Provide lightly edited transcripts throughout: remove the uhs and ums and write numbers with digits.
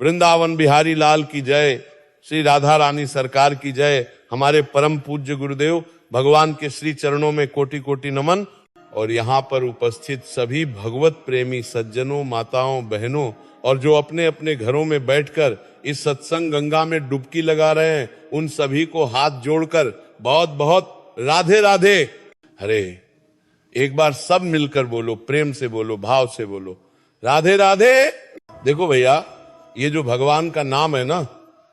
वृंदावन बिहारी लाल की जय, श्री राधा रानी सरकार की जय। हमारे परम पूज्य गुरुदेव भगवान के श्री चरणों में कोटि कोटि नमन। और यहाँ पर उपस्थित सभी भगवत प्रेमी सज्जनों, माताओं, बहनों और जो अपने अपने घरों में बैठकर इस सत्संग गंगा में डुबकी लगा रहे हैं, उन सभी को हाथ जोड़कर बहुत बहुत राधे राधे। अरे एक बार सब मिलकर बोलो, प्रेम से बोलो, भाव से बोलो, राधे राधे। देखो भैया, ये जो भगवान का नाम है ना,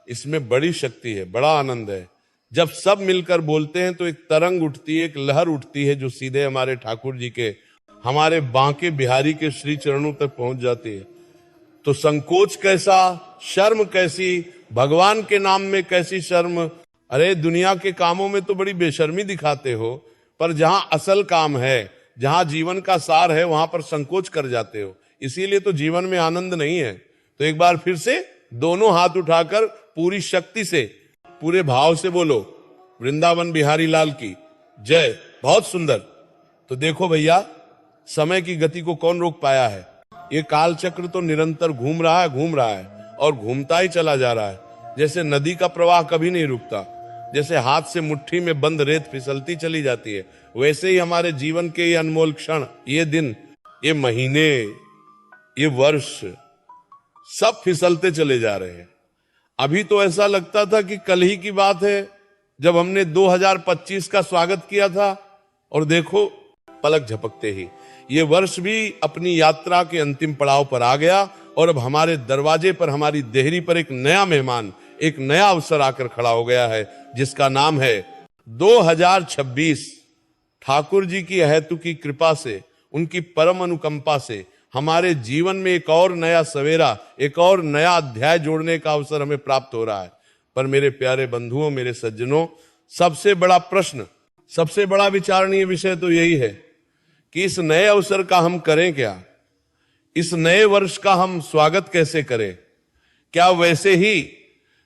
इसमें बड़ी शक्ति है, बड़ा आनंद है। जब सब मिलकर बोलते हैं तो एक तरंग उठती है, एक लहर उठती है जो सीधे हमारे ठाकुर जी के, हमारे बांके बिहारी के श्री चरणों तक पहुंच जाती है। तो संकोच कैसा, शर्म कैसी, भगवान के नाम में कैसी शर्म। अरे दुनिया के कामों में तो बड़ी बेशर्मी दिखाते हो, पर जहां असल काम है, जहां जीवन का सार है, वहां पर संकोच कर जाते हो। इसीलिए तो जीवन में आनंद नहीं है। तो एक बार फिर से दोनों हाथ उठाकर पूरी शक्ति से, पूरे भाव से बोलो, वृंदावन बिहारी लाल की जय। बहुत सुंदर। तो देखो भैया, समय की गति को कौन रोक पाया है? ये काल चक्र तो निरंतर घूम रहा है और घूमता ही चला जा रहा है। जैसे नदी का प्रवाह कभी नहीं रुकता, जैसे हाथ से मुट्ठी में बंद रेत फिसलती चली जाती है, वैसे ही हमारे जीवन के ये अनमोल क्षण, ये दिन, ये महीने, ये वर्ष सब फिसलते चले जा रहे हैं। अभी तो ऐसा लगता था कि कल ही की बात है जब हमने 2025 का स्वागत किया था, और देखो पलक झपकते ही ये वर्ष भी अपनी यात्रा के अंतिम पड़ाव पर आ गया। और अब हमारे दरवाजे पर, हमारी देहरी पर एक नया मेहमान, एक नया अवसर आकर खड़ा हो गया है, जिसका नाम है 2026। ठाकुर जी की अहेतु की कृपा से, उनकी परम अनुकंपा से हमारे जीवन में एक और नया सवेरा, एक और नया अध्याय जोड़ने का अवसर हमें प्राप्त हो रहा है। पर मेरे प्यारे बंधुओं, मेरे सज्जनों, सबसे बड़ा प्रश्न, सबसे बड़ा विचारणीय विषय तो यही है कि इस नए अवसर का हम करें क्या? इस नए वर्ष का हम स्वागत कैसे करें? क्या वैसे ही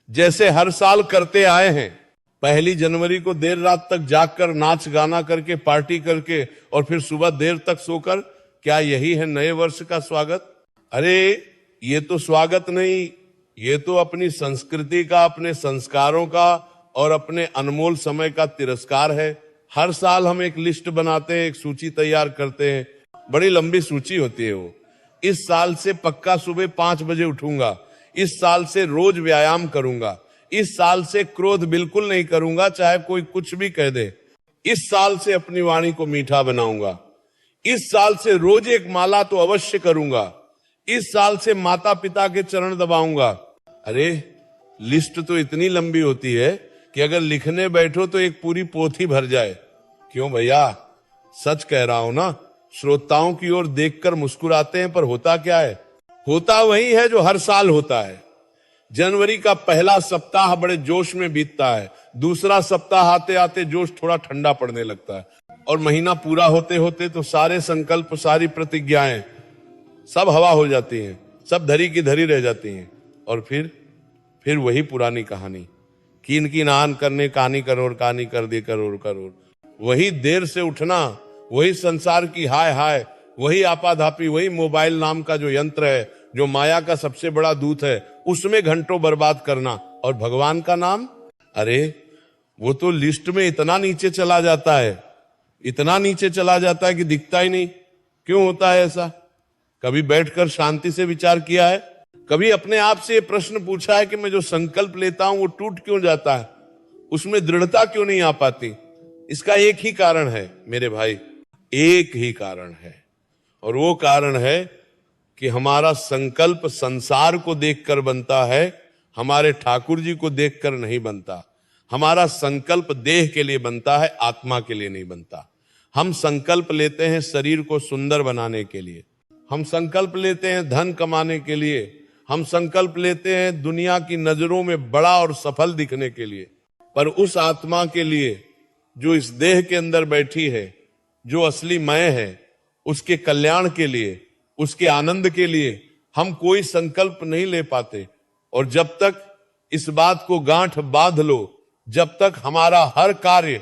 जैसे हर साल करते आए हैं, 1 जनवरी को देर रात तक जागकर नाच गाना करके, पार्टी करके और फिर सुबह देर तक सोकर, क्या यही है नए वर्ष का स्वागत? अरे ये तो स्वागत नहीं, ये तो अपनी संस्कृति का, अपने संस्कारों का और अपने अनमोल समय का तिरस्कार है। हर साल हम एक लिस्ट बनाते हैं, एक सूची तैयार करते हैं, बड़ी लंबी सूची होती है वो। इस साल से पक्का सुबह 5 बजे उठूंगा, इस साल से रोज व्यायाम करूंगा, इस साल से क्रोध बिल्कुल नहीं करूंगा चाहे कोई कुछ भी कह दे, इस साल से अपनी वाणी को मीठा बनाऊंगा, इस साल से रोज एक माला तो अवश्य करूंगा, इस साल से माता पिता के चरण दबाऊंगा। अरे लिस्ट तो इतनी लंबी होती है कि अगर लिखने बैठो तो एक पूरी पोथी भर जाए। क्यों भैया, सच कह रहा हूं ना। श्रोताओं की ओर देखकर मुस्कुराते हैं, पर होता क्या है? होता वही है जो हर साल होता है। जनवरी का पहला सप्ताह बड़े जोश में बीतता है, दूसरा सप्ताह आते आते जोश थोड़ा ठंडा पड़ने लगता है, और महीना पूरा होते होते तो सारे संकल्प, सारी प्रतिज्ञाएं सब हवा हो जाती हैं, सब धरी की धरी रह जाती हैं। और फिर वही पुरानी कहानी, कीन की नान करने कहानी करोड़, कहानी कर दी करोड़ करोड़। वही देर से उठना, वही संसार की हाय हाय, वही आपाधापी, वही मोबाइल नाम का जो यंत्र है, जो माया का सबसे बड़ा दूत है, उसमें घंटों बर्बाद करना। और भगवान का नाम, अरे वो तो लिस्ट में इतना नीचे चला जाता है, इतना नीचे चला जाता है कि दिखता ही नहीं। क्यों होता है ऐसा? कभी बैठकर शांति से विचार किया है? कभी अपने आप से ये प्रश्न पूछा है कि मैं जो संकल्प लेता हूं वो टूट क्यों जाता है? उसमें दृढ़ता क्यों नहीं आ पाती? इसका एक ही कारण है मेरे भाई, एक ही कारण है, और वो कारण है कि हमारा संकल्प संसार को देखकर बनता है, हमारे ठाकुर जी को देखकर नहीं बनता। हमारा संकल्प देह के लिए बनता है, आत्मा के लिए नहीं बनता। हम संकल्प लेते हैं शरीर को सुंदर बनाने के लिए, हम संकल्प लेते हैं धन कमाने के लिए, हम संकल्प लेते हैं दुनिया की नजरों में बड़ा और सफल दिखने के लिए। पर उस आत्मा के लिए जो इस देह के अंदर बैठी है, जो असली मैं है, उसके कल्याण के लिए, उसके आनंद के लिए हम कोई संकल्प नहीं ले पाते। और जब तक इस बात को गांठ बांध लो, जब तक हमारा हर कार्य,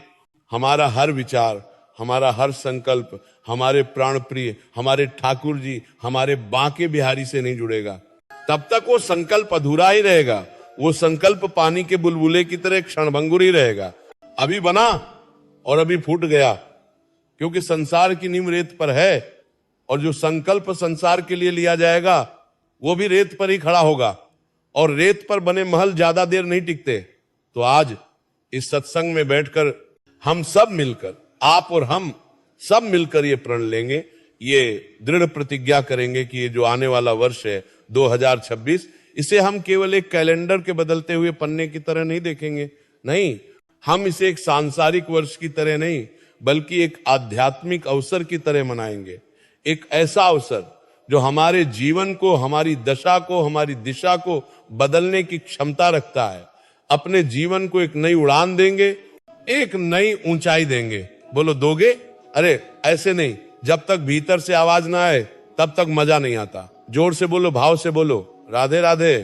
हमारा हर विचार, हमारा हर संकल्प हमारे प्राण प्रिय, हमारे ठाकुर जी, हमारे बांके बिहारी से नहीं जुड़ेगा, तब तक वो संकल्प अधूरा ही रहेगा। वो संकल्प पानी के बुलबुले की तरह क्षणभंगुर ही रहेगा। अभी बना और अभी फूट गया, क्योंकि संसार की नींव रेत पर है, और जो संकल्प संसार के लिए लिया जाएगा वो भी रेत पर ही खड़ा होगा, और रेत पर बने महल ज्यादा देर नहीं टिकते। तो आज इस सत्संग में बैठकर हम सब मिलकर, आप और हम सब मिलकर ये प्रण लेंगे, ये दृढ़ प्रतिज्ञा करेंगे कि ये जो आने वाला वर्ष है 2026, इसे हम केवल एक कैलेंडर के बदलते हुए पन्ने की तरह नहीं देखेंगे। नहीं, हम इसे एक सांसारिक वर्ष की तरह नहीं, बल्कि एक आध्यात्मिक अवसर की तरह मनाएंगे। एक ऐसा अवसर जो हमारे जीवन को, हमारी दशा को, हमारी दिशा को बदलने की क्षमता रखता है। अपने जीवन को एक नई उड़ान देंगे, एक नई ऊंचाई देंगे। बोलो दोगे? अरे ऐसे नहीं, जब तक भीतर से आवाज ना आए तब तक मजा नहीं आता। जोर से बोलो, भाव से बोलो, राधे राधे।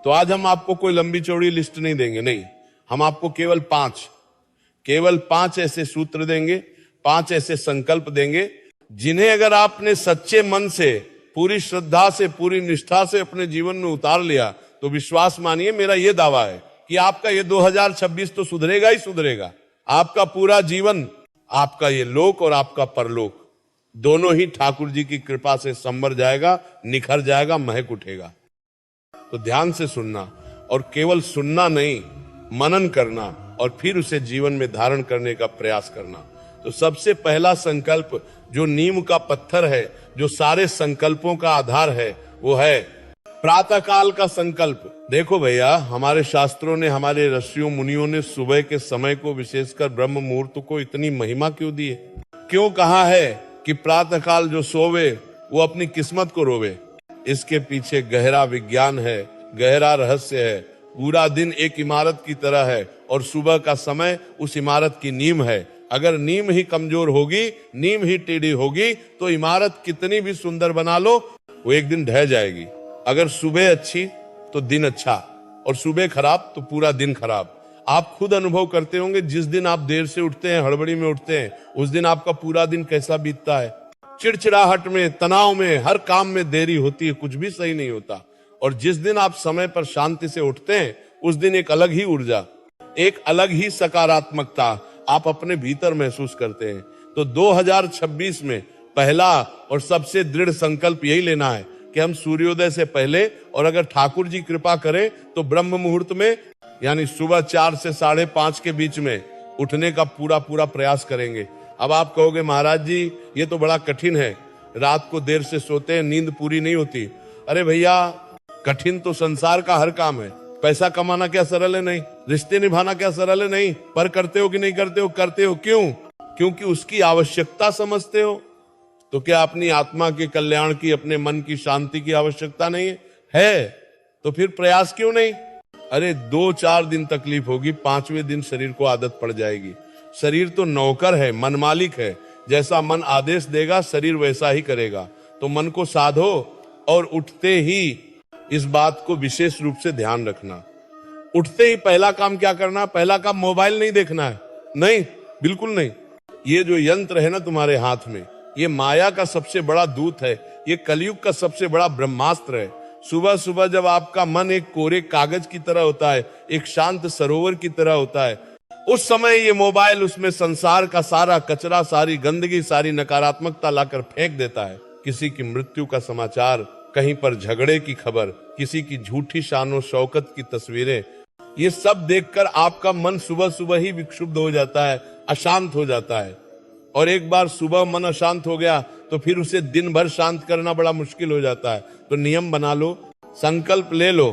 तो आज हम आपको कोई लंबी चौड़ी लिस्ट नहीं देंगे, नहीं, हम आपको केवल पांच ऐसे सूत्र देंगे, 5 ऐसे संकल्प देंगे, जिन्हें अगर आपने सच्चे मन से, पूरी श्रद्धा से, पूरी निष्ठा से अपने जीवन में उतार लिया, तो विश्वास मानिए, मेरा यह दावा है कि आपका ये 2026 तो सुधरेगा ही सुधरेगा। आपका पूरा जीवन, आपका ये लोक और आपका परलोक, दोनों ही ठाकुर जी की कृपा से संवर जाएगा, निखर जाएगा, महक उठेगा। तो ध्यान से सुनना, और केवल सुनना नहीं, मनन करना, और फिर उसे जीवन में धारण करने का प्रयास करना। तो सबसे पहला संकल्प, जो नीम का पत्थर है, जो सारे संकल्पों का आधार है, वो है प्रातः काल का संकल्प। देखो भैया, हमारे शास्त्रों ने, हमारे ऋषियों मुनियों ने सुबह के समय को, विशेषकर ब्रह्म मुहूर्त को इतनी महिमा क्यों दी है? क्यों कहा है कि प्रातः काल जो सोवे वो अपनी किस्मत को रोवे? इसके पीछे गहरा विज्ञान है, गहरा रहस्य है। पूरा दिन एक इमारत की तरह है, और सुबह का समय उस इमारत की नींव है। अगर नींव ही कमजोर होगी, नींव ही टेढ़ी होगी, तो इमारत कितनी भी सुंदर बना लो, वो एक दिन ढह जाएगी। अगर सुबह अच्छी तो दिन अच्छा, और सुबह खराब तो पूरा दिन खराब। आप खुद अनुभव करते होंगे, जिस दिन आप देर से उठते हैं, हड़बड़ी में उठते हैं, उस दिन आपका पूरा दिन कैसा बीतता है। चिड़चिड़ाहट में, तनाव में, हर काम में देरी होती है, कुछ भी सही नहीं होता। और जिस दिन आप समय पर शांति से उठते हैं, उस दिन एक अलग ही ऊर्जा, एक अलग ही सकारात्मकता आप अपने भीतर महसूस करते हैं। तो 2026 में पहला और सबसे दृढ़ संकल्प यही लेना है कि हम सूर्योदय से पहले, और अगर ठाकुर जी कृपा करें तो ब्रह्म मुहूर्त में, यानी सुबह 4 से 5:30 के बीच में उठने का पूरा प्रयास करेंगे। अब आप कहोगे, महाराज जी ये तो बड़ा कठिन है, रात को देर से सोते हैं, नींद पूरी नहीं होती। अरे भैया, कठिन तो संसार का हर काम है। पैसा कमाना क्या सरल है? नहीं। रिश्ते निभाना क्या सरल है? नहीं। पर करते हो कि नहीं करते हो? करते हो। क्यों? क्योंकि उसकी आवश्यकता समझते हो। तो क्या अपनी आत्मा के कल्याण की, अपने मन की शांति की आवश्यकता नहीं है? तो फिर प्रयास क्यों नहीं? अरे 2-4 दिन तकलीफ होगी, 5वें दिन शरीर को आदत पड़ जाएगी। शरीर तो नौकर है, मन मालिक है। जैसा मन आदेश देगा, शरीर वैसा ही करेगा। तो मन को साधो, और उठते ही इस बात को विशेष रूप से ध्यान रखना। उठते ही पहला काम क्या करना? पहला काम मोबाइल नहीं देखना है, नहीं, बिल्कुल नहीं। ये जो यंत्र है ना तुम्हारे हाथ में, ये माया का सबसे बड़ा दूत है, ये कलयुग का सबसे बड़ा ब्रह्मास्त्र है। सुबह सुबह जब आपका मन एक कोरे कागज की तरह होता है, एक शांत सरोवर की तरह होता है, उस समय ये मोबाइल उसमें संसार का सारा कचरा, सारी गंदगी, सारी नकारात्मकता लाकर फेंक देता है। किसी की मृत्यु का समाचार, कहीं पर झगड़े की खबर, किसी की झूठी शानो शौकत की तस्वीरें, ये सब देखकर आपका मन सुबह सुबह ही विक्षुब्ध हो जाता है, अशांत हो जाता है। और एक बार सुबह मन अशांत हो गया तो फिर उसे दिन भर शांत करना बड़ा मुश्किल हो जाता है। तो नियम बना लो, संकल्प ले लो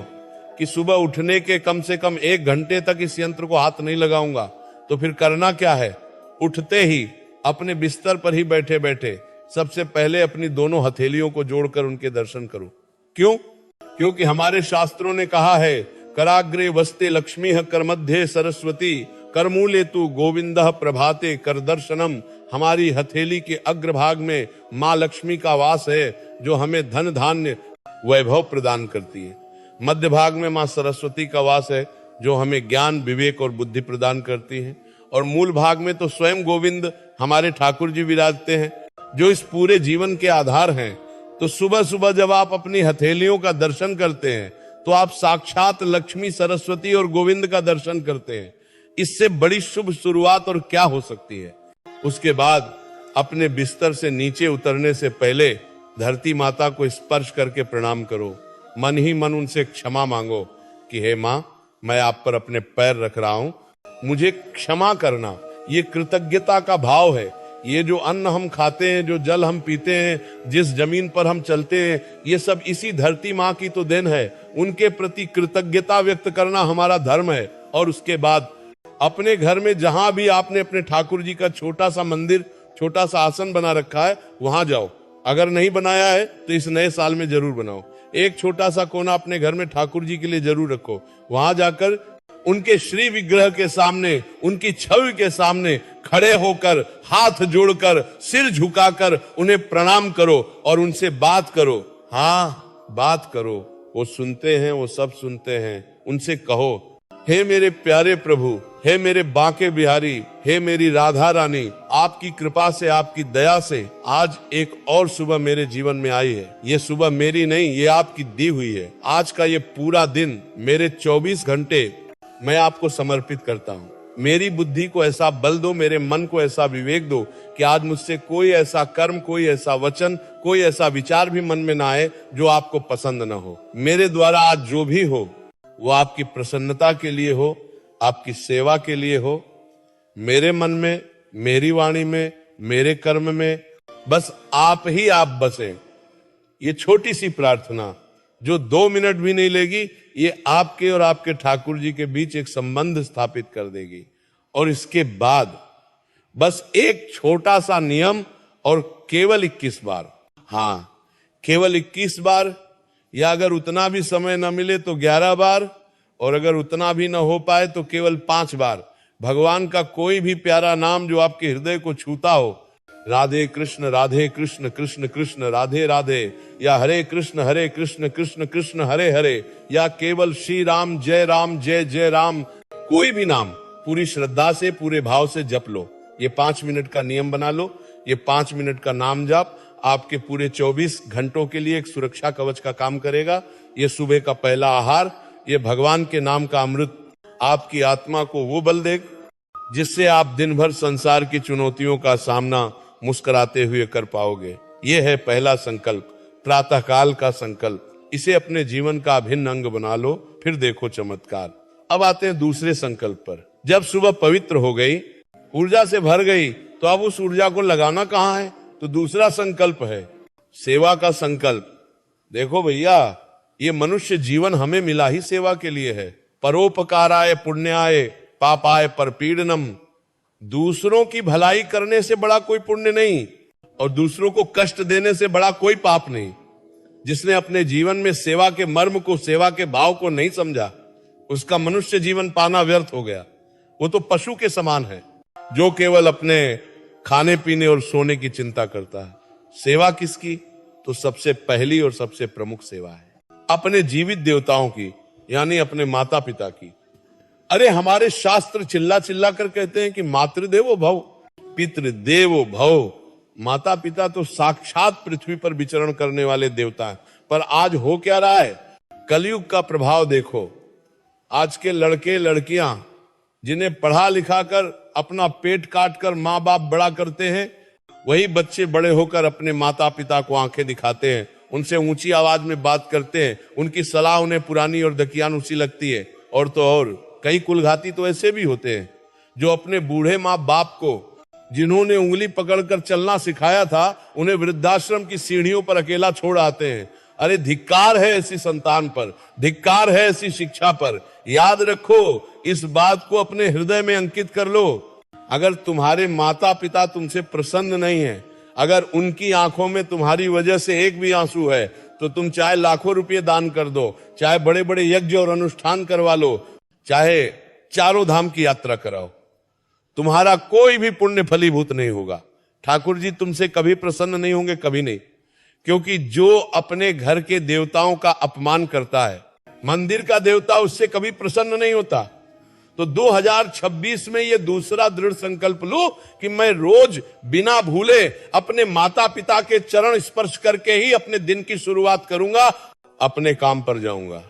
कि सुबह उठने के कम से कम 1 घंटे तक इस यंत्र को हाथ नहीं लगाऊंगा। तो फिर करना क्या है? उठते ही अपने बिस्तर पर ही बैठे बैठे सबसे पहले अपनी दोनों हथेलियों को जोड़कर उनके दर्शन करो। क्यों? क्योंकि हमारे शास्त्रों ने कहा है, कराग्रे वस्ते लक्ष्मी कर मध्य सरस्वती, करमूले तु गोविंद प्रभाते कर दर्शनम। हमारी हथेली के अग्रभाग में माँ लक्ष्मी का वास है, जो हमें धन धान्य वैभव प्रदान करती है। मध्य भाग में माँ सरस्वती का वास है, जो हमें ज्ञान, विवेक और बुद्धि प्रदान करती है। और मूल भाग में तो स्वयं गोविंद हमारे ठाकुर जी विराजते हैं, जो इस पूरे जीवन के आधार हैं। तो सुबह सुबह जब आप अपनी हथेलियों का दर्शन करते हैं तो आप साक्षात लक्ष्मी, सरस्वती और गोविंद का दर्शन करते हैं। इससे बड़ी शुभ शुरुआत और क्या हो सकती है। उसके बाद अपने बिस्तर से नीचे उतरने से पहले धरती माता को स्पर्श करके प्रणाम करो। मन ही मन उनसे क्षमा मांगो कि हे मां, मैं आप पर अपने पैर रख रहा हूं, मुझे क्षमा करना। ये कृतज्ञता का भाव है। ये जो अन्न हम खाते हैं, जो जल हम पीते हैं, जिस जमीन पर हम चलते हैं, ये सब इसी धरती माँ की तो देन है। उनके प्रति कृतज्ञता व्यक्त करना हमारा धर्म है। और उसके बाद अपने घर में जहां भी आपने अपने ठाकुर जी का छोटा सा मंदिर, छोटा सा आसन बना रखा है, वहां जाओ। अगर नहीं बनाया है तो इस नए साल में जरूर बनाओ। एक छोटा सा कोना अपने घर में ठाकुर जी के लिए जरूर रखो। वहां जाकर उनके श्री विग्रह के सामने, उनकी छवि के सामने खड़े होकर, हाथ जोड़कर, सिर झुकाकर उन्हें प्रणाम करो और उनसे बात करो। हाँ, बात करो। वो सुनते हैं, वो सब सुनते हैं। उनसे कहो, हे मेरे प्यारे प्रभु, हे मेरे बांके बिहारी, हे मेरी राधा रानी, आपकी कृपा से, आपकी दया से आज एक और सुबह मेरे जीवन में आई है। ये सुबह मेरी नहीं, ये आपकी दी हुई है। आज का ये पूरा दिन, मेरे 24 घंटे मैं आपको समर्पित करता हूँ। मेरी बुद्धि को ऐसा बल दो, मेरे मन को ऐसा विवेक दो कि आज मुझसे कोई ऐसा कर्म, कोई ऐसा वचन, कोई ऐसा विचार भी मन में ना आए जो आपको पसंद ना हो। मेरे द्वारा आज जो भी हो वो आपकी प्रसन्नता के लिए हो, आपकी सेवा के लिए हो। मेरे मन में, मेरी वाणी में, मेरे कर्म में बस आप ही आप बसे। ये छोटी सी प्रार्थना जो 2 मिनट भी नहीं लेगी, ये आपके और आपके ठाकुर जी के बीच एक संबंध स्थापित कर देगी। और इसके बाद बस एक छोटा सा नियम, और केवल 21 बार, हाँ केवल 21 बार, या अगर उतना भी समय न मिले तो 11 बार, और अगर उतना भी न हो पाए तो केवल 5 बार भगवान का कोई भी प्यारा नाम जो आपके हृदय को छूता हो। राधे कृष्ण कृष्ण कृष्ण राधे राधे, या हरे कृष्ण कृष्ण कृष्ण हरे हरे, या केवल श्री राम जय जय राम, कोई भी नाम पूरी श्रद्धा से, पूरे भाव से जप लो। ये 5 मिनट का नियम बना लो। ये 5 मिनट का नाम जाप आपके पूरे 24 घंटों के लिए एक सुरक्षा कवच का काम करेगा। ये सुबह का पहला आहार, ये भगवान के नाम का अमृत आपकी आत्मा को वो बल देगा जिससे आप दिन भर संसार की चुनौतियों का सामना मुस्कुराते हुए कर पाओगे। ये है पहला संकल्प, प्रातःकाल का संकल्प। इसे अपने जीवन का अभिन्न अंग बना लो, फिर देखो चमत्कार। अब आते हैं दूसरे संकल्प पर। जब सुबह पवित्र हो गई, ऊर्जा से भर गई, तो अब उस ऊर्जा को लगाना कहाँ है? तो दूसरा संकल्प है सेवा का संकल्प। देखो भैया, ये मनुष्य जीवन हमें मिला ही सेवा के लिए है। परोपकाराय पुण्याय पापाय परपीडनम। दूसरों की भलाई करने से बड़ा कोई पुण्य नहीं, और दूसरों को कष्ट देने से बड़ा कोई पाप नहीं। जिसने अपने जीवन में सेवा के मर्म को, सेवा के भाव को नहीं समझा, उसका मनुष्य जीवन पाना व्यर्थ हो गया। वो तो पशु के समान है जो केवल अपने खाने पीने और सोने की चिंता करता है। सेवा किसकी? तो सबसे पहली और सबसे प्रमुख सेवा है अपने जीवित देवताओं की, यानी अपने माता पिता की। अरे हमारे शास्त्र चिल्ला चिल्ला कर कहते हैं कि मातृदेवो भव, पितृदेवो भव। माता पिता तो साक्षात पृथ्वी पर विचरण करने वाले देवता हैं। पर आज हो क्या रहा है? कलयुग का प्रभाव देखो। आज के लड़के लड़कियां जिन्हें पढ़ा लिखा कर अपना पेट काट कर माँ बाप बड़ा करते हैं, वही बच्चे बड़े होकर अपने माता पिता को आंखें दिखाते हैं, उनसे ऊंची आवाज में बात करते हैं, उनकी सलाह उन्हें पुरानी और दकियानुसी लगती है। और तो और कई कुलघाती तो ऐसे भी होते हैं जो अपने बूढ़े माँ बाप को, जिन्होंने उंगली पकड़कर चलना सिखाया था, उन्हें वृद्धाश्रम की सीढ़ियों पर अकेला छोड़ आते हैं। अरे धिक्कार है ऐसी संतान पर, धिक्कार है ऐसी शिक्षा पर। याद रखो, इस बात को अपने हृदय में अंकित कर लो। अगर तुम्हारे माता पिता तुमसे प्रसन्न नहीं है, अगर उनकी आंखों में तुम्हारी वजह से एक भी आंसू है, तो तुम चाहे लाखों रुपये दान कर दो, चाहे बड़े बड़े यज्ञ और अनुष्ठान करवा लो, चाहे चारों धाम की यात्रा कराओ, तुम्हारा कोई भी पुण्य फलीभूत नहीं होगा। ठाकुर जी तुमसे कभी प्रसन्न नहीं होंगे, कभी नहीं। क्योंकि जो अपने घर के देवताओं का अपमान करता है, मंदिर का देवता उससे कभी प्रसन्न नहीं होता। तो 2026 में ये दूसरा दृढ़ संकल्प लूं कि मैं रोज बिना भूले अपने माता पिता के चरण स्पर्श करके ही अपने दिन की शुरुआत करूंगा, अपने काम पर जाऊंगा।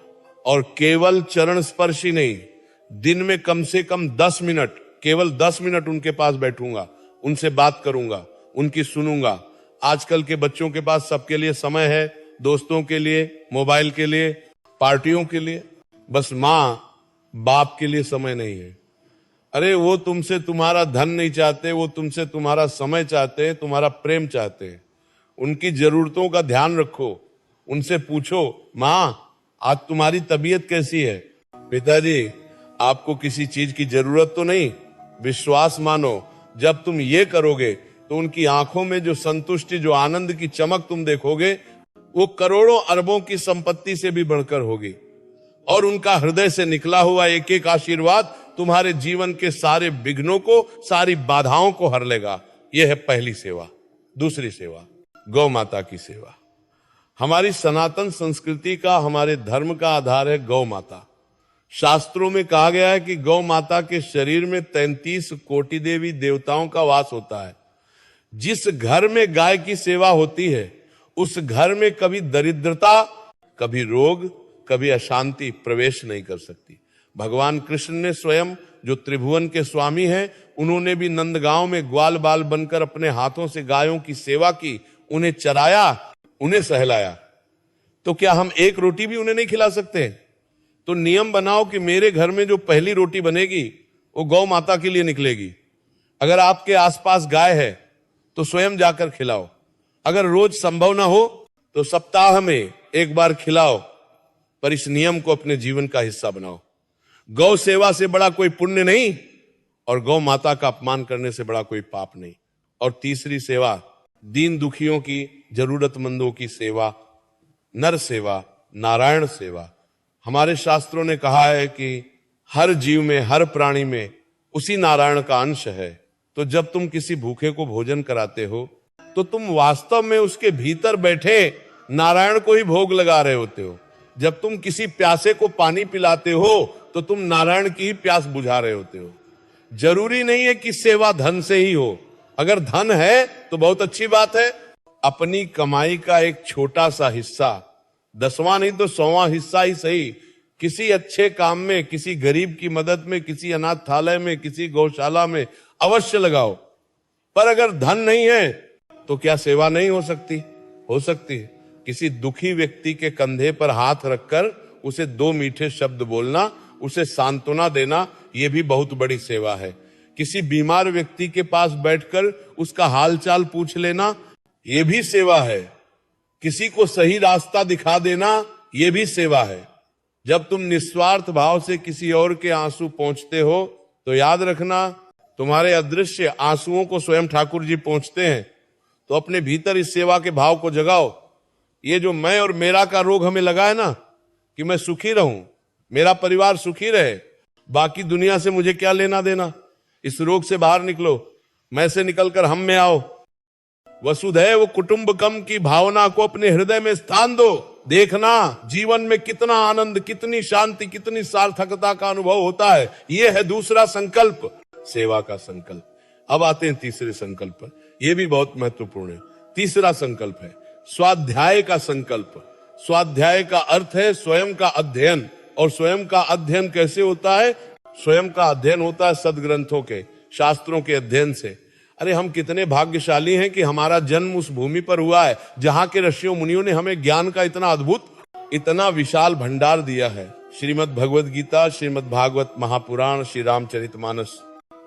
और केवल चरण स्पर्श ही नहीं, दिन में कम से कम 10 मिनट, केवल 10 मिनट उनके पास बैठूंगा, उनसे बात करूंगा, उनकी सुनूंगा। आजकल के बच्चों के पास सबके लिए समय है, दोस्तों के लिए, मोबाइल के लिए, पार्टियों के लिए, बस मां बाप के लिए समय नहीं है। अरे वो तुमसे तुम्हारा धन नहीं चाहते, वो तुमसे तुम्हारा समय चाहते हैं, तुम्हारा प्रेम चाहते हैं। उनकी जरूरतों का ध्यान रखो, उनसे पूछो, मां आज तुम्हारी तबीयत कैसी है? पिताजी आपको किसी चीज की जरूरत तो नहीं? विश्वास मानो, जब तुम ये करोगे तो उनकी आंखों में जो संतुष्टि, जो आनंद की चमक तुम देखोगे, वो करोड़ों अरबों की संपत्ति से भी बढ़कर होगी। और उनका हृदय से निकला हुआ एक एक आशीर्वाद तुम्हारे जीवन के सारे विघ्नों को, सारी बाधाओं को हर लेगा। यह है पहली सेवा। दूसरी सेवा, गौ माता की सेवा। हमारी सनातन संस्कृति का, हमारे धर्म का आधार है गौ माता। शास्त्रों में कहा गया है कि गौ माता के शरीर में 33 कोटि देवी देवताओं का वास होता है। जिस घर में गाय की सेवा होती है, उस घर में कभी दरिद्रता, कभी रोग, कभी अशांति प्रवेश नहीं कर सकती। भगवान कृष्ण ने स्वयं, जो त्रिभुवन के स्वामी हैं, उन्होंने भी नंदगांव में ग्वाल बाल बनकर अपने हाथों से गायों की सेवा की, उन्हें चराया, उन्हें सहलाया। तो क्या हम एक रोटी भी उन्हें नहीं खिला सकते? तो नियम बनाओ कि मेरे घर में जो पहली रोटी बनेगी वो गौ माता के लिए निकलेगी। अगर आपके आसपास गाय है तो स्वयं जाकर खिलाओ। अगर रोज संभव ना हो तो सप्ताह में एक बार खिलाओ, पर इस नियम को अपने जीवन का हिस्सा बनाओ। गौ सेवा से बड़ा कोई पुण्य नहीं, और गौ माता का अपमान करने से बड़ा कोई पाप नहीं। और तीसरी सेवा, दीन दुखियों की, जरूरतमंदों की सेवा, नर सेवा, नारायण सेवा। हमारे शास्त्रों ने कहा है कि हर जीव में, हर प्राणी में उसी नारायण का अंश है। तो जब तुम किसी भूखे को भोजन कराते हो तो तुम वास्तव में उसके भीतर बैठे नारायण को ही भोग लगा रहे होते हो। जब तुम किसी प्यासे को पानी पिलाते हो तो तुम नारायण की ही प्यास बुझा रहे होते हो। जरूरी नहीं है कि सेवा धन से ही हो। अगर धन है तो बहुत अच्छी बात है। अपनी कमाई का एक छोटा सा हिस्सा, 10वां नहीं तो 100वां हिस्सा ही सही, किसी अच्छे काम में, किसी गरीब की मदद में, किसी अनाथालय में, किसी गौशाला में अवश्य लगाओ। पर अगर धन नहीं है तो क्या सेवा नहीं हो सकती? हो सकती है। किसी दुखी व्यक्ति के कंधे पर हाथ रखकर उसे 2 मीठे शब्द बोलना, उसे सांत्वना देना, यह भी बहुत बड़ी सेवा है। किसी बीमार व्यक्ति के पास बैठकर उसका हालचाल पूछ लेना, यह भी सेवा है। किसी को सही रास्ता दिखा देना, यह भी सेवा है। जब तुम निस्वार्थ भाव से किसी और के आंसू पहुंचते हो तो याद रखना, तुम्हारे अदृश्य आंसुओं को स्वयं ठाकुर जी पहुंचते हैं। तो अपने भीतर इस सेवा के भाव को जगाओ। ये जो मैं और मेरा का रोग हमें लगा है ना, कि मैं सुखी रहूं, मेरा परिवार सुखी रहे, बाकी दुनिया से मुझे क्या लेना देना। इस रोग से बाहर निकलो, मैं से निकलकर हम में आओ। वसुधैव कुटुंबकम की भावना को अपने हृदय में स्थान दो। देखना जीवन में कितना आनंद, कितनी शांति, कितनी सार्थकता का अनुभव होता है। यह है दूसरा संकल्प, सेवा का संकल्प। अब आते हैं तीसरे संकल्प पर। यह भी बहुत महत्वपूर्ण है। तीसरा संकल्प है स्वाध्याय का संकल्प। स्वाध्याय का अर्थ है स्वयं का अध्ययन। और स्वयं का अध्ययन कैसे होता है? स्वयं का अध्ययन होता है सदग्रंथों के, शास्त्रों के अध्ययन से। अरे हम कितने भाग्यशाली हैं कि हमारा जन्म उस भूमि पर हुआ है जहां के ऋषियों मुनियों ने हमें ज्ञान का इतना अद्भुत, इतना विशाल भंडार दिया है। श्रीमद् भगवद गीता, श्रीमद् भागवत महापुराण, श्री रामचरितमानस,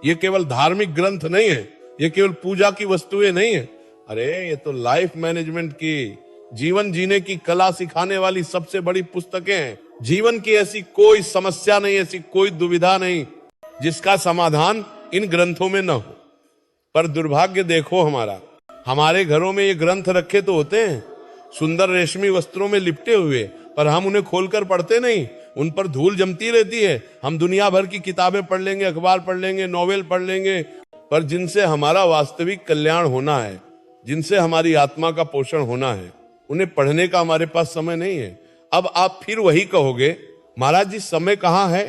ये केवल धार्मिक ग्रंथ नहीं है, ये केवल पूजा की वस्तुएं नहीं है। अरे ये तो लाइफ मैनेजमेंट की, जीवन जीने की कला सिखाने वाली सबसे बड़ी पुस्तकें हैं। जीवन की ऐसी कोई समस्या नहीं, ऐसी कोई दुविधा नहीं जिसका समाधान इन ग्रंथों में न हो। पर दुर्भाग्य देखो हमारे घरों में ये ग्रंथ रखे तो होते हैं सुंदर रेशमी वस्त्रों में लिपटे हुए, पर हम उन्हें खोलकर पढ़ते नहीं। उन पर धूल जमती रहती है। हम दुनिया भर की किताबें पढ़ लेंगे, अखबार पढ़ लेंगे, नॉवेल पढ़ लेंगे, पर जिनसे हमारा वास्तविक कल्याण होना है, जिनसे हमारी आत्मा का पोषण होना है, उन्हें पढ़ने का हमारे पास समय नहीं है। अब आप फिर वही कहोगे, महाराज जी समय कहाँ है?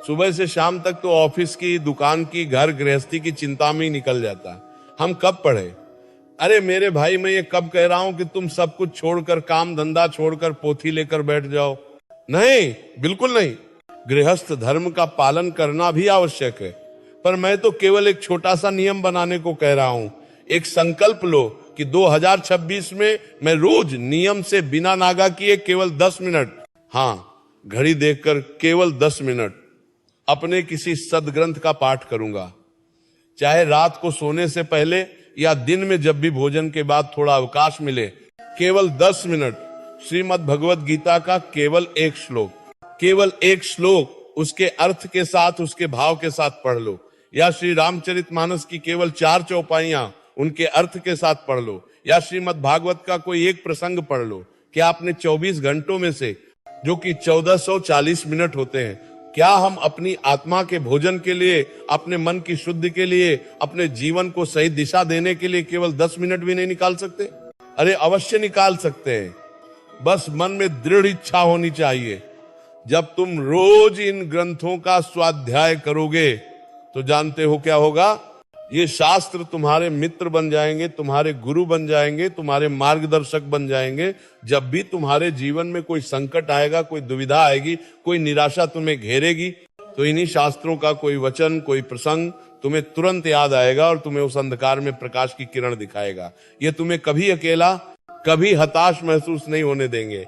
सुबह से शाम तक तो ऑफिस की, दुकान की, घर गृहस्थी की चिंता में ही निकल जाता है। हम कब पढ़े? अरे मेरे भाई, मैं ये कब कह रहा हूं कि तुम सब कुछ छोड़कर, काम धंधा छोड़कर पोथी लेकर बैठ जाओ? नहीं, बिल्कुल नहीं। गृहस्थ धर्म का पालन करना भी आवश्यक है, पर मैं तो केवल एक छोटा सा नियम बनाने को कह रहा हूं। एक संकल्प लो कि 2026 में मैं रोज नियम से बिना नागा किए केवल 10 मिनट, हाँ, घड़ी देखकर केवल 10 मिनट अपने किसी सदग्रंथ का पाठ करूंगा। चाहे रात को सोने से पहले या दिन में जब भी भोजन के बाद थोड़ा अवकाश मिले, केवल 10 मिनट श्रीमद् भगवत गीता का केवल एक श्लोक, केवल एक श्लोक उसके अर्थ के साथ, उसके भाव के साथ पढ़ लो। या श्री रामचरितमानस की केवल 4 चौपाइयां उनके अर्थ के साथ पढ़ लो, या श्रीमद् भागवत का कोई एक प्रसंग पढ़ लो। क्या आपने 24 घंटों में से, जो कि 1440 मिनट होते हैं, क्या हम अपनी आत्मा के भोजन के लिए, अपने मन की शुद्धि के लिए, अपने जीवन को सही दिशा देने के लिए केवल 10 मिनट भी नहीं निकाल सकते? अरे अवश्य निकाल सकते हैं, बस मन में दृढ़ इच्छा होनी चाहिए। जब तुम रोज इन ग्रंथों का स्वाध्याय करोगे तो जानते हो क्या होगा? ये शास्त्र तुम्हारे मित्र बन जाएंगे, तुम्हारे गुरु बन जाएंगे, तुम्हारे मार्गदर्शक बन जाएंगे। जब भी तुम्हारे जीवन में कोई संकट आएगा, कोई दुविधा आएगी, कोई निराशा तुम्हें घेरेगी, तो इन्हीं शास्त्रों का कोई वचन, कोई प्रसंग तुम्हें तुरंत याद आएगा और तुम्हें उस अंधकार में प्रकाश की किरण दिखाएगा। ये तुम्हें कभी अकेला, कभी हताश महसूस नहीं होने देंगे।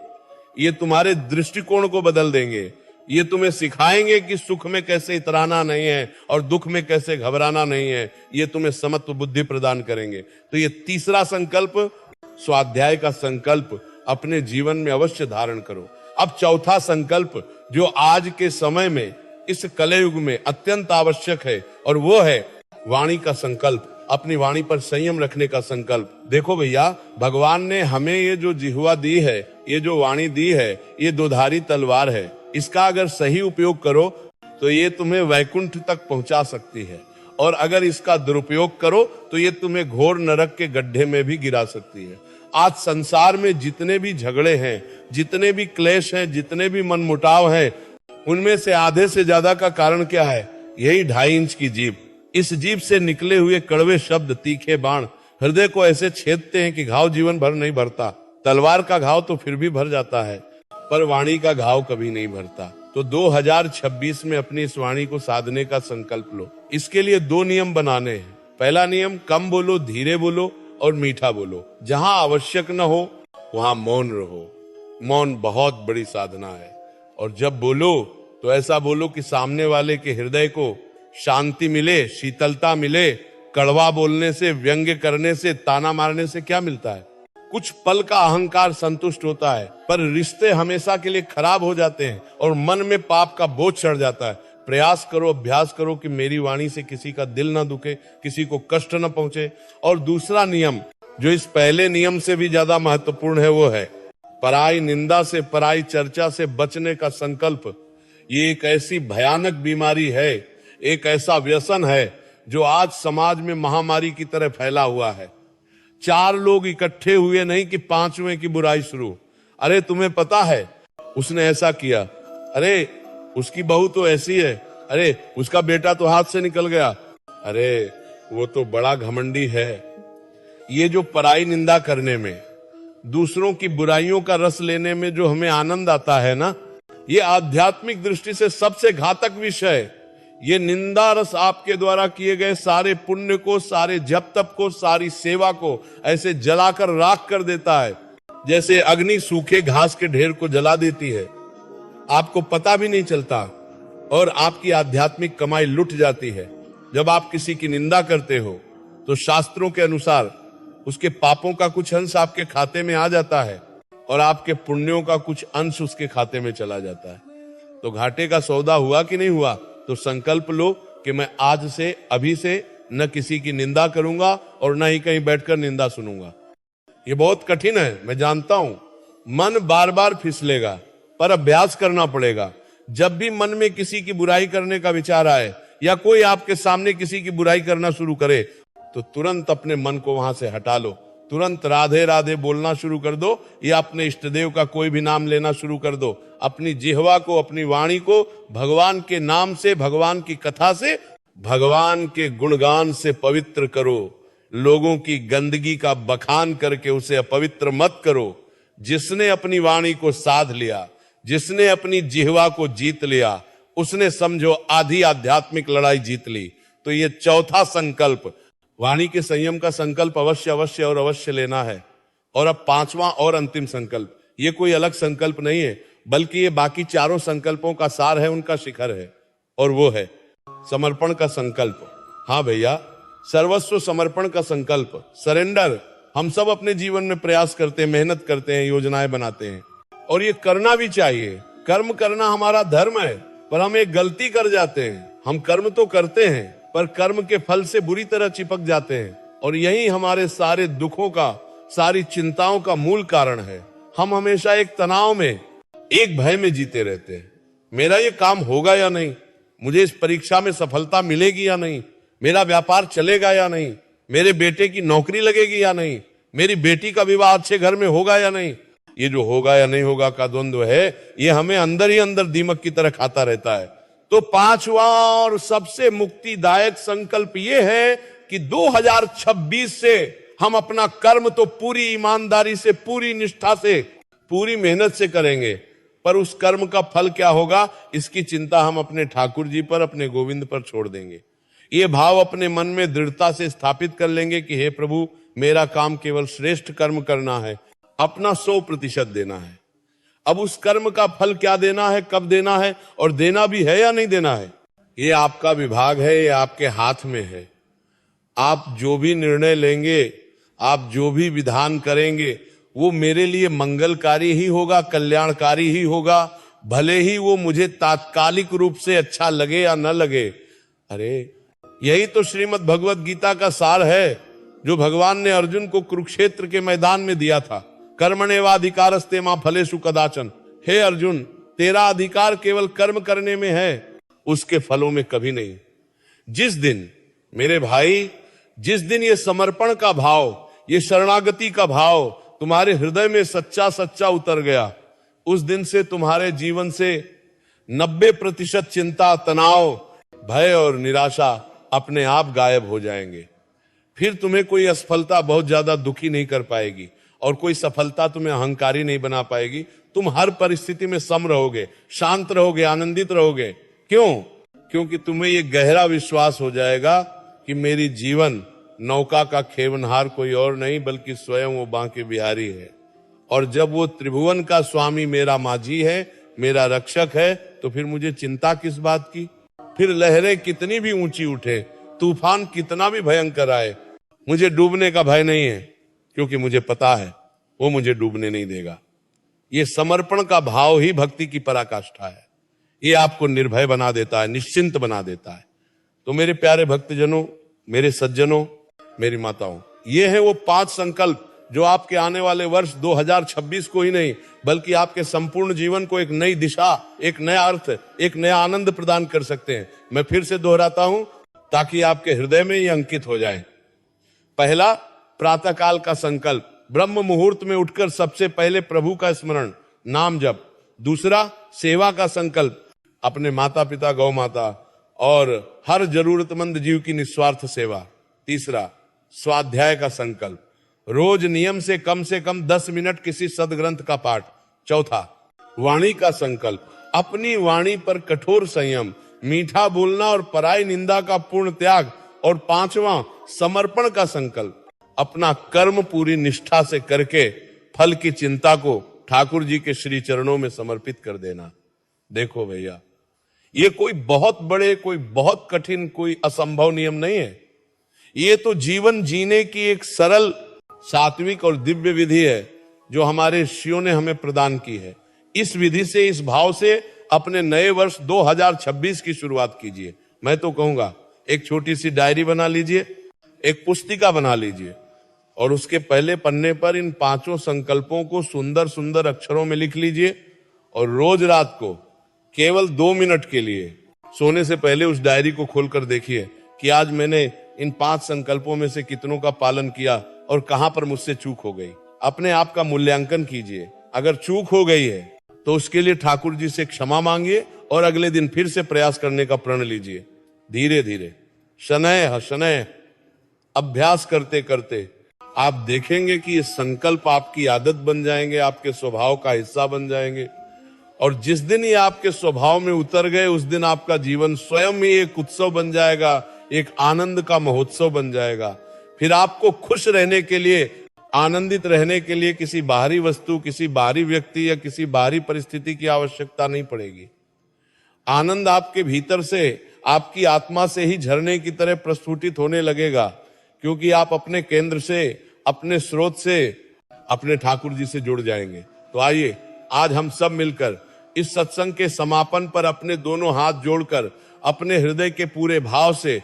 ये तुम्हारे दृष्टिकोण को बदल देंगे। ये तुम्हें सिखाएंगे कि सुख में कैसे इतराना नहीं है और दुख में कैसे घबराना नहीं है। ये तुम्हें समत्व बुद्धि प्रदान करेंगे। तो ये तीसरा संकल्प, स्वाध्याय का संकल्प अपने जीवन में अवश्य धारण करो। अब चौथा संकल्प, जो आज के समय में, इस कलयुग में अत्यंत आवश्यक है, और वो है वाणी का संकल्प, अपनी वाणी पर संयम रखने का संकल्प। देखो भैया, भगवान ने हमें ये जो जिह्वा दी है, ये जो वाणी दी है, ये दोधारी तलवार है। इसका अगर सही उपयोग करो तो ये तुम्हें वैकुंठ तक पहुंचा सकती है, और अगर इसका दुरुपयोग करो तो ये तुम्हें घोर नरक के गड्ढे में भी गिरा सकती है। आज संसार में जितने भी झगड़े हैं, जितने भी क्लेश हैं, जितने भी मनमुटाव हैं, उनमें से आधे से ज्यादा का कारण क्या है? यही 2.5 इंच की जीभ। इस जीभ से निकले हुए कड़वे शब्द, तीखे बाण हृदय को ऐसे छेदते हैं कि घाव जीवन भर नहीं भरता। तलवार का घाव तो फिर भी भर जाता है, पर वाणी का घाव कभी नहीं भरता। तो 2026 में अपनी इस वाणी को साधने का संकल्प लो। इसके लिए 2 नियम बनाने हैं। पहला नियम, कम बोलो, धीरे बोलो और मीठा बोलो। जहां आवश्यक न हो वहां मौन रहो। मौन बहुत बड़ी साधना है। और जब बोलो तो ऐसा बोलो कि सामने वाले के हृदय को शांति मिले, शीतलता मिले। कड़वा बोलने से, व्यंग्य करने से, ताना मारने से क्या मिलता है? कुछ पल का अहंकार संतुष्ट होता है, पर रिश्ते हमेशा के लिए खराब हो जाते हैं और मन में पाप का बोझ चढ़ जाता है। प्रयास करो, अभ्यास करो कि मेरी वाणी से किसी का दिल ना दुखे, किसी को कष्ट न पहुंचे। और दूसरा नियम, जो इस पहले नियम से भी ज्यादा महत्वपूर्ण है, वो है पराई निंदा से, पराई चर्चा से बचने का संकल्प। ये एक ऐसी भयानक बीमारी है, एक ऐसा व्यसन है जो आज समाज में महामारी की तरह फैला हुआ है। 4 लोग इकट्ठे हुए नहीं कि 5वें की बुराई शुरू। अरे तुम्हें पता है उसने ऐसा किया, अरे उसकी बहू तो ऐसी है, अरे उसका बेटा तो हाथ से निकल गया, अरे वो तो बड़ा घमंडी है। ये जो पराई निंदा करने में, दूसरों की बुराइयों का रस लेने में जो हमें आनंद आता है ना, ये आध्यात्मिक दृष्टि से सबसे घातक विषय है। ये निंदा रस आपके द्वारा किए गए सारे पुण्य को, सारे जप तप को, सारी सेवा को ऐसे जलाकर राख कर देता है, जैसे अग्नि सूखे घास के ढेर को जला देती है। आपको पता भी नहीं चलता और आपकी आध्यात्मिक कमाई लुट जाती है। जब आप किसी की निंदा करते हो तो शास्त्रों के अनुसार उसके पापों का कुछ अंश आपके खाते में आ जाता है और आपके पुण्यों का कुछ अंश उसके खाते में चला जाता है। तो घाटे का सौदा हुआ कि नहीं हुआ? तो संकल्प लो कि मैं आज से, अभी से न किसी की निंदा करूंगा और न ही कहीं बैठकर निंदा सुनूंगा। ये बहुत कठिन है, मैं जानता हूं। मन बार बार फिसलेगा, पर अभ्यास करना पड़ेगा। जब भी मन में किसी की बुराई करने का विचार आए या कोई आपके सामने किसी की बुराई करना शुरू करे, तो तुरंत अपने मन को वहां से हटा लो, तुरंत राधे राधे बोलना शुरू कर दो, या अपने इष्ट देव का कोई भी नाम लेना शुरू कर दो। अपनी जिह्वा को, अपनी वाणी को भगवान के नाम से, भगवान की कथा से, भगवान के गुणगान से पवित्र करो। लोगों की गंदगी का बखान करके उसे अपवित्र मत करो। जिसने अपनी वाणी को साध लिया, जिसने अपनी जिह्वा को जीत लिया, उसने समझो आधी आध्यात्मिक लड़ाई जीत ली। तो ये चौथा संकल्प, वाणी के संयम का संकल्प अवश्य अवश्य और अवश्य लेना है। और अब पांचवा और अंतिम संकल्प, ये कोई अलग संकल्प नहीं है, बल्कि ये बाकी चारों संकल्पों का सार है, उनका शिखर है, और वो है समर्पण का संकल्प। हाँ भैया, सर्वस्व समर्पण का संकल्प, सरेंडर। हम सब अपने जीवन में प्रयास करते हैं, मेहनत करते हैं, योजनाएं बनाते हैं, और ये करना भी चाहिए। कर्म करना हमारा धर्म है, पर हम एक गलती कर जाते हैं। हम कर्म तो करते हैं, पर कर्म के फल से बुरी तरह चिपक जाते हैं, और यही हमारे सारे दुखों का, सारी चिंताओं का मूल कारण है। हम हमेशा एक तनाव में, एक भय में जीते रहते हैं। मेरा ये काम होगा या नहीं, मुझे इस परीक्षा में सफलता मिलेगी या नहीं, मेरा व्यापार चलेगा या नहीं, मेरे बेटे की नौकरी लगेगी या नहीं, मेरी बेटी का विवाह अच्छे घर में होगा या नहीं। ये जो होगा या नहीं होगा का द्वंद्व है, ये हमें अंदर ही अंदर दीमक की तरह खाता रहता है। तो पांचवा और सबसे मुक्तिदायक संकल्प ये है कि 2026 से हम अपना कर्म तो पूरी ईमानदारी से, पूरी निष्ठा से, पूरी मेहनत से करेंगे, पर उस कर्म का फल क्या होगा, इसकी चिंता हम अपने ठाकुर जी पर, अपने गोविंद पर छोड़ देंगे। ये भाव अपने मन में दृढ़ता से स्थापित कर लेंगे कि हे प्रभु, मेरा काम केवल श्रेष्ठ कर्म करना है, अपना 100% देना है। अब उस कर्म का फल क्या देना है, कब देना है, और देना भी है या नहीं देना है, ये आपका विभाग है, ये आपके हाथ में है। आप जो भी निर्णय लेंगे, आप जो भी विधान करेंगे, वो मेरे लिए मंगलकारी ही होगा, कल्याणकारी ही होगा, भले ही वो मुझे तात्कालिक रूप से अच्छा लगे या न लगे। अरे यही तो श्रीमद् भगवत गीता का सार है, जो भगवान ने अर्जुन को कुरुक्षेत्र के मैदान में दिया था। कर्मण्येवाधिकारस्ते मा फलेषु कदाचन। हे अर्जुन, तेरा अधिकार केवल कर्म करने में है, उसके फलों में कभी नहीं। जिस दिन मेरे भाई, जिस दिन ये समर्पण का भाव, ये शरणागति का भाव तुम्हारे हृदय में सच्चा सच्चा उतर गया, उस दिन से तुम्हारे जीवन से 90% चिंता, तनाव, भय और निराशा अपने आप गायब हो जाएंगे। फिर तुम्हें कोई असफलता बहुत ज्यादा दुखी नहीं कर पाएगी, और कोई सफलता तुम्हें अहंकारी नहीं बना पाएगी। तुम हर परिस्थिति में सम रहोगे, शांत रहोगे, आनंदित रहोगे। क्यों? क्योंकि तुम्हें ये गहरा विश्वास हो जाएगा कि मेरी जीवन नौका का खेवनहार कोई और नहीं, बल्कि स्वयं वो बांके बिहारी है। और जब वो त्रिभुवन का स्वामी मेरा माझी है, मेरा रक्षक है, तो फिर मुझे चिंता किस बात की? फिर लहरें कितनी भी ऊंची उठे, तूफान कितना भी भयंकर आए, मुझे डूबने का भय नहीं है, क्योंकि मुझे पता है वो मुझे डूबने नहीं देगा। ये समर्पण का भाव ही भक्ति की पराकाष्ठा है। ये आपको निर्भय बना देता है, निश्चिंत बना देता है। तो मेरे प्यारे भक्तजनों, मेरे सज्जनों, मेरी माताओं, ये है वो 5 संकल्प जो आपके आने वाले वर्ष 2026 को ही नहीं, बल्कि आपके संपूर्ण जीवन को एक नई दिशा, एक नया अर्थ, एक नया आनंद प्रदान कर सकते हैं। मैं फिर से दोहराता हूं ताकि आपके हृदय में ये अंकित हो जाए। पहला, प्रातःकाल का संकल्प, ब्रह्म मुहूर्त में उठकर सबसे पहले प्रभु का स्मरण, नाम जप। दूसरा, सेवा का संकल्प, अपने माता पिता, गौ माता और हर जरूरतमंद जीव की निस्वार्थ सेवा। तीसरा, स्वाध्याय का संकल्प, रोज नियम से कम 10 मिनट किसी सदग्रंथ का पाठ। चौथा, वाणी का संकल्प, अपनी वाणी पर कठोर संयम, मीठा बोलना और पराई निंदा का पूर्ण त्याग। और पांचवा, समर्पण का संकल्प, अपना कर्म पूरी निष्ठा से करके फल की चिंता को ठाकुर जी के श्री चरणों में समर्पित कर देना। देखो भैया, ये कोई बहुत बड़े, कोई बहुत कठिन, कोई असंभव नियम नहीं है। ये तो जीवन जीने की एक सरल, सात्विक और दिव्य विधि है जो हमारे ऋषियों ने हमें प्रदान की है। इस विधि से, इस भाव से अपने नए वर्ष 2026 की शुरुआत कीजिए। मैं तो कहूंगा एक छोटी सी डायरी बना लीजिए, एक पुस्तिका बना लीजिए, और उसके पहले पन्ने पर इन 5 संकल्पों को सुंदर सुंदर अक्षरों में लिख लीजिए। और रोज रात को केवल 2 मिनट के लिए सोने से पहले उस डायरी को खोलकर देखिए कि आज मैंने इन 5 संकल्पों में से कितनों का पालन किया, और कहां पर मुझसे चूक हो गई। अपने आप का मूल्यांकन कीजिए। अगर चूक हो गई है तो उसके लिए ठाकुर जी से क्षमा मांगिए और अगले दिन फिर से प्रयास करने का प्रण लीजिए। धीरे धीरे, शनैः शनैः अभ्यास करते करते आप देखेंगे कि ये संकल्प आपकी आदत बन जाएंगे, आपके स्वभाव का हिस्सा बन जाएंगे। और जिस दिन ये आपके स्वभाव में उतर गए, उस दिन आपका जीवन स्वयं ही एक उत्सव बन जाएगा, एक आनंद का महोत्सव बन जाएगा। फिर आपको खुश रहने के लिए, आनंदित रहने के लिए किसी बाहरी वस्तु, किसी बाहरी व्यक्ति या किसी बाहरी परिस्थिति की आवश्यकता नहीं पड़ेगी। आनंद आपके भीतर से, आपकी आत्मा से ही झरने की तरह प्रस्फुटित होने लगेगा, क्योंकि आप अपने केंद्र से, अपने स्रोत से, अपने ठाकुर जी से जुड़ जाएंगे। तो आइए आज हम सब मिलकर इस सत्संग के समापन पर अपने दोनों हाथ जोड़कर अपने हृदय के पूरे भाव से